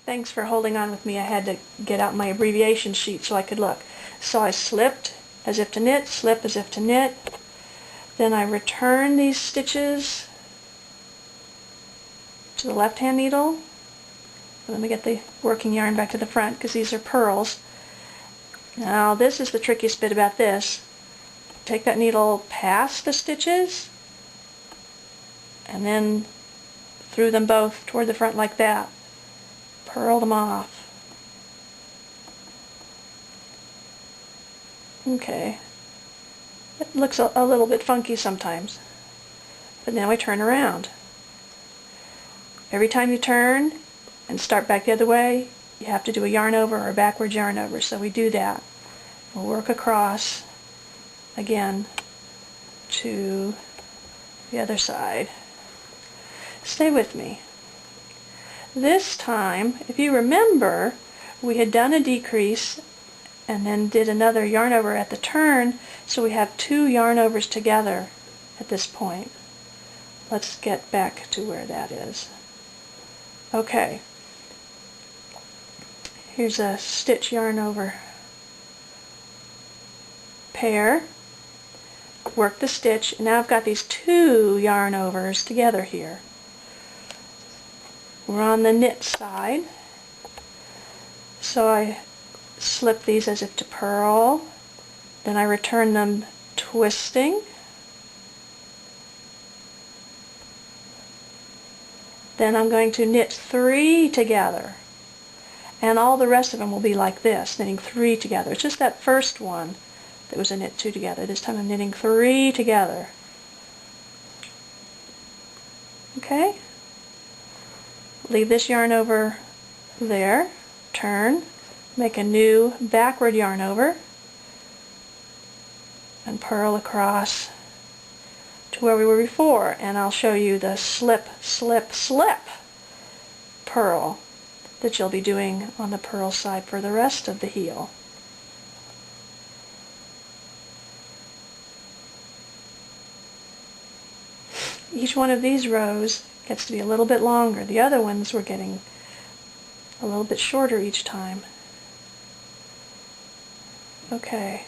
Thanks for holding on with me. I had to get out my abbreviation sheet so I could look. So I slipped as if to knit, slip as if to knit. Then I return these stitches to the left-hand needle. Let me get the working yarn back to the front because these are pearls. Now this is the trickiest bit about this. Take that needle past the stitches and then through them both toward the front like that. Purl them off. Okay. It looks a little bit funky sometimes. But now I turn around. Every time you turn and start back the other way, you have to do a yarn over or a backwards yarn over. So we do that. We'll work across again to the other side. Stay with me. This time, if you remember, we had done a decrease and then did another yarn over at the turn, so we have two yarn overs together at this point. Let's get back to where that is. Okay. Here's a stitch yarn over pair. Work the stitch, and now I've got these two yarn overs together here. We're on the knit side, so I slip these as if to purl, then I return them twisting, then I'm going to knit 3 together, and all the rest of them will be like this, knitting 3 together. It's just that first one that was a knit 2 together. This time I'm knitting 3 together. Okay? Leave this yarn over there, turn, make a new backward yarn over, and purl across to where we were before. And I'll show you the slip, slip, slip purl that you'll be doing on the purl side for the rest of the heel. Each one of these rows gets to be a little bit longer. The other ones were getting a little bit shorter each time. Okay.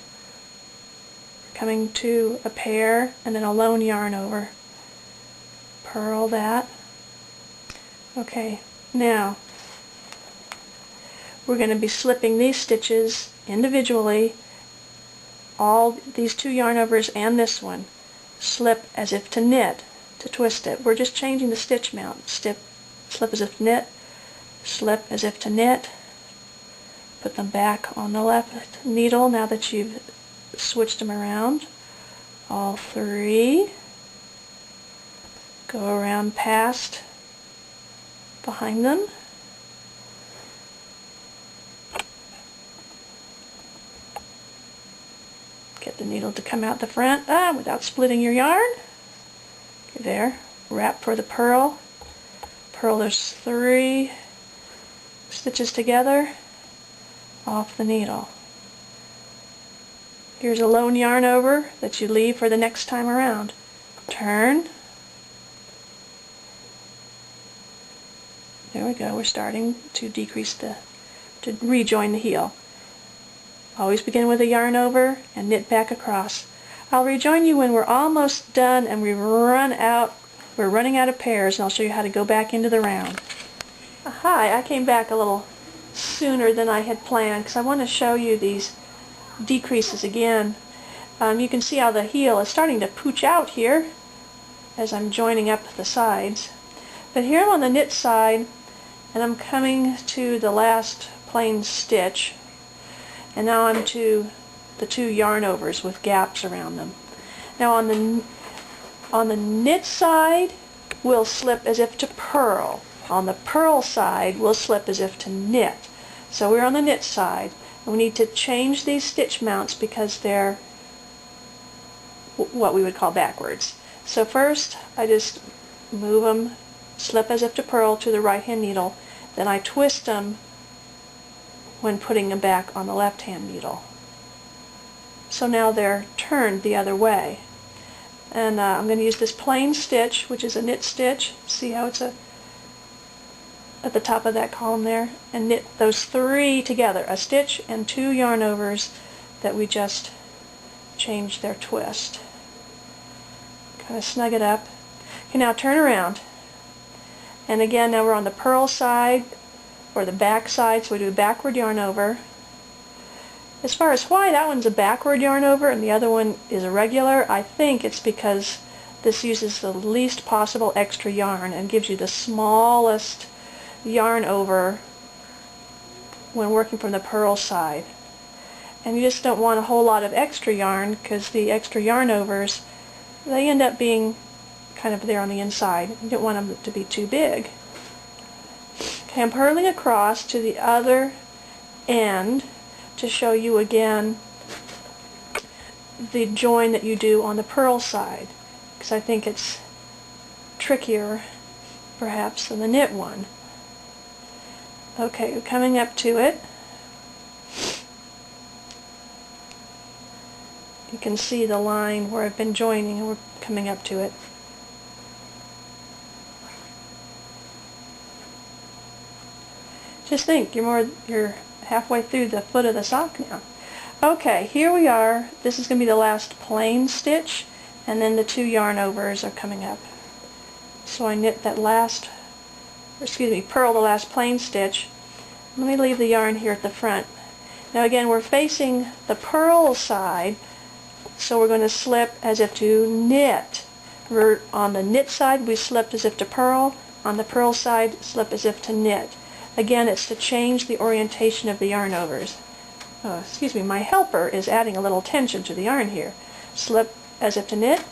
Coming to a pair and then a lone yarn over. Purl that. Okay, now we're going to be slipping these stitches individually, all these two yarn overs and this one. Slip as if to knit, to twist it. We're just changing the stitch mount. Slip as if to knit, slip as if to knit, put them back on the left needle now that you've switched them around. All 3. Go around past behind them. Get the needle to come out the front without splitting your yarn. There, wrap for the purl. Purl those 3 stitches together off the needle. Here's a lone yarn over that you leave for the next time around. Turn. There we go, we're starting to decrease to rejoin the heel. Always begin with a yarn over and knit back across. I'll rejoin you when we're almost done and we're running out of pairs, and I'll show you how to go back into the round. Hi, I came back a little sooner than I had planned because I want to show you these decreases again. You can see how the heel is starting to pooch out here as I'm joining up the sides. But here I'm on the knit side and I'm coming to the last plain stitch, and now I'm to the 2 yarn overs with gaps around them. Now on the knit side we'll slip as if to purl. On the purl side we'll slip as if to knit. So we're on the knit side and we need to change these stitch mounts because they're what we would call backwards. So first I just move them, slip as if to purl to the right hand needle, then I twist them when putting them back on the left hand needle. So now they're turned the other way. And I'm going to use this plain stitch, which is a knit stitch. See how it's a at the top of that column there and knit those 3 together, a stitch and 2 yarn overs that we just changed their twist. Kind of snug it up. Okay, now turn around. And again, now we're on the purl side, or the back side, so we do a backward yarn over. As far as why that one's a backward yarn over and the other one is a regular, I think it's because this uses the least possible extra yarn and gives you the smallest yarn over when working from the purl side. And you just don't want a whole lot of extra yarn, because the extra yarn overs, they end up being kind of there on the inside. You don't want them to be too big. Okay, I'm purling across to the other end to show you again the join that you do on the purl side, because I think it's trickier perhaps than the knit one. Okay, coming up to it, you can see the line where I've been joining, and we're coming up to it. Just think, you're halfway through the foot of the sock now. Okay, here we are. This is going to be the last plain stitch, and then the 2 yarn overs are coming up. So I knit that last, purl the last plain stitch. Let me leave the yarn here at the front. Now again, we're facing the purl side, so we're going to slip as if to knit. On the knit side, we slipped as if to purl. On the purl side, slip as if to knit. Again, it's to change the orientation of the yarn overs. My helper is adding a little tension to the yarn here. Slip as if to knit,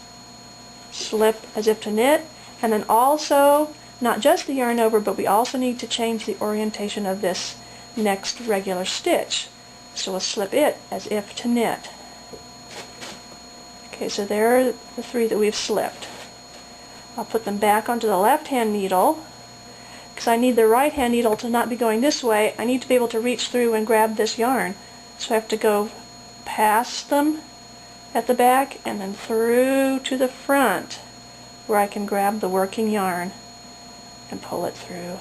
slip as if to knit, and then also, not just the yarn over, but we also need to change the orientation of this next regular stitch. So we'll slip it as if to knit. Okay, so there are the 3 that we've slipped. I'll put them back onto the left-hand needle, because I need the right-hand needle to not be going this way. I need to be able to reach through and grab this yarn. So I have to go past them at the back and then through to the front, where I can grab the working yarn and pull it through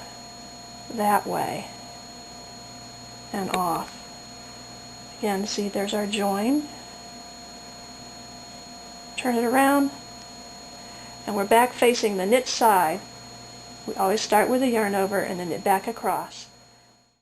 that way and off. Again, see, there's our join. Turn it around, and we're back facing the knit side. We always start with a yarn over and then knit back across.